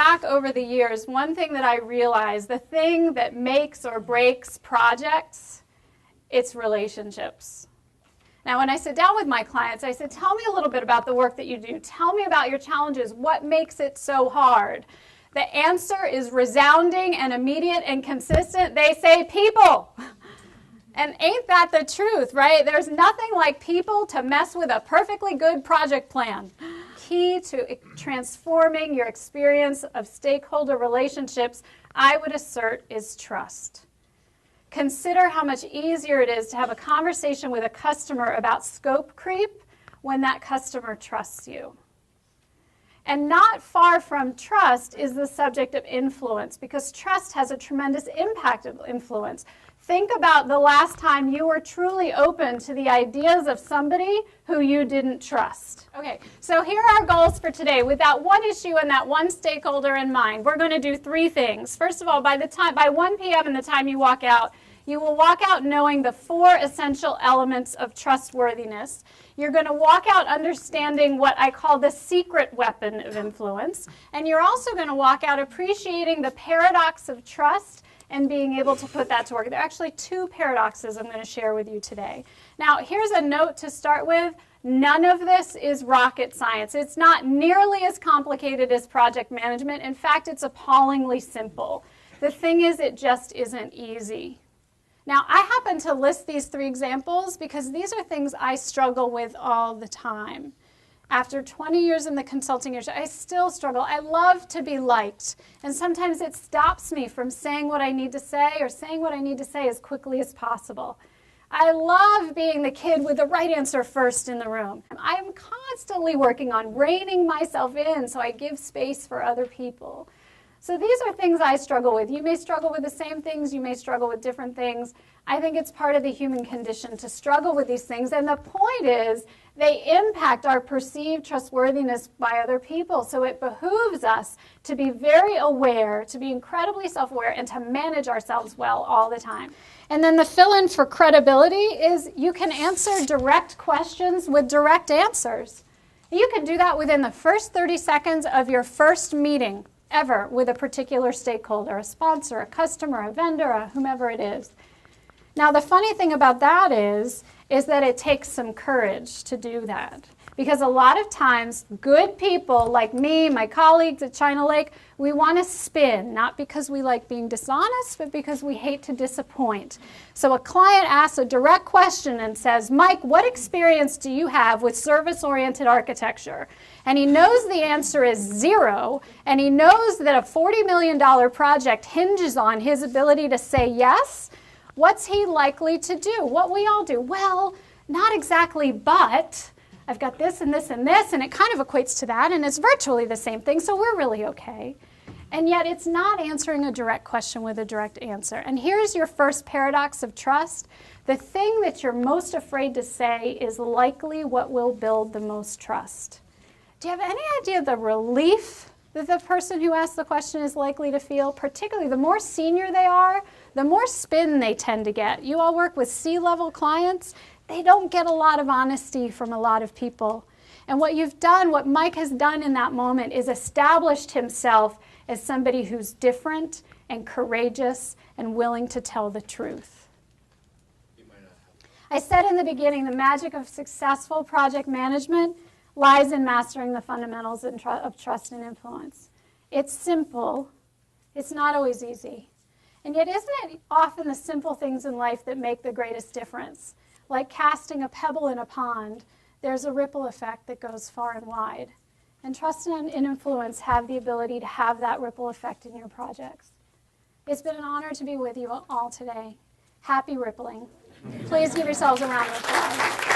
back over the years, one thing that I realized, the thing that makes or breaks projects, it's relationships. Now, when I sit down with my clients, I said, tell me a little bit about the work that you do. Tell me about your challenges. What makes it so hard? The answer is resounding and immediate and consistent. They say people. And ain't that the truth, right? There's nothing like people to mess with a perfectly good project plan. Key to transforming your experience of stakeholder relationships, I would assert, is trust. Consider how much easier it is to have a conversation with a customer about scope creep when that customer trusts you. And not far from trust is the subject of influence, because trust has a tremendous impact of influence. Think about the last time you were truly open to the ideas of somebody who you didn't trust. Okay, so here are our goals for today. With that one issue and that one stakeholder in mind, we're going to do three things. First of all, by 1 p.m. and the time you walk out, you will walk out knowing the 4 essential elements of trustworthiness. You're going to walk out understanding what I call the secret weapon of influence. And you're also going to walk out appreciating the paradox of trust and being able to put that to work. There are actually 2 paradoxes I'm going to share with you today. Now, here's a note to start with. None of this is rocket science. It's not nearly as complicated as project management. In fact, it's appallingly simple. The thing is, it just isn't easy. Now, I happen to list these 3 examples because these are things I struggle with all the time. After 20 years in the consulting industry, I still struggle. I love to be liked, and sometimes it stops me from saying what I need to say or saying what I need to say as quickly as possible. I love being the kid with the right answer first in the room. I'm constantly working on reining myself in so I give space for other people. So these are things I struggle with. You may struggle with the same things. You may struggle with different things. I think it's part of the human condition to struggle with these things. And the point is, they impact our perceived trustworthiness by other people. So it behooves us to be very aware, to be incredibly self-aware, and to manage ourselves well all the time. And then the fill-in for credibility is you can answer direct questions with direct answers. You can do that within the first 30 seconds of your first meeting ever with a particular stakeholder, a sponsor, a customer, a vendor, or whomever it is. Now, the funny thing about that is that it takes some courage to do that. Because a lot of times, good people like me, my colleagues at China Lake, we want to spin, not because we like being dishonest, but because we hate to disappoint. So a client asks a direct question and says, Mike, what experience do you have with service-oriented architecture? And he knows the answer is 0, and he knows that a $40 million project hinges on his ability to say yes. What's he likely to do? What we all do? Well, not exactly, but I've got this and this and this, and it kind of equates to that, and it's virtually the same thing, so we're really okay. And yet it's not answering a direct question with a direct answer. And here's your first paradox of trust. The thing that you're most afraid to say is likely what will build the most trust. Do you have any idea of the relief that the person who asked the question is likely to feel? Particularly the more senior they are, the more spin they tend to get. You all work with C-level clients. They don't get a lot of honesty from a lot of people. And what you've done, what Mike has done in that moment, is established himself as somebody who's different and courageous and willing to tell the truth. I said in the beginning, the magic of successful project management lies in mastering the fundamentals of trust and influence. It's simple. It's not always easy. And yet, isn't it often the simple things in life that make the greatest difference? Like casting a pebble in a pond, there's a ripple effect that goes far and wide. And trust and influence have the ability to have that ripple effect in your projects. It's been an honor to be with you all today. Happy rippling. Please give yourselves a round of applause.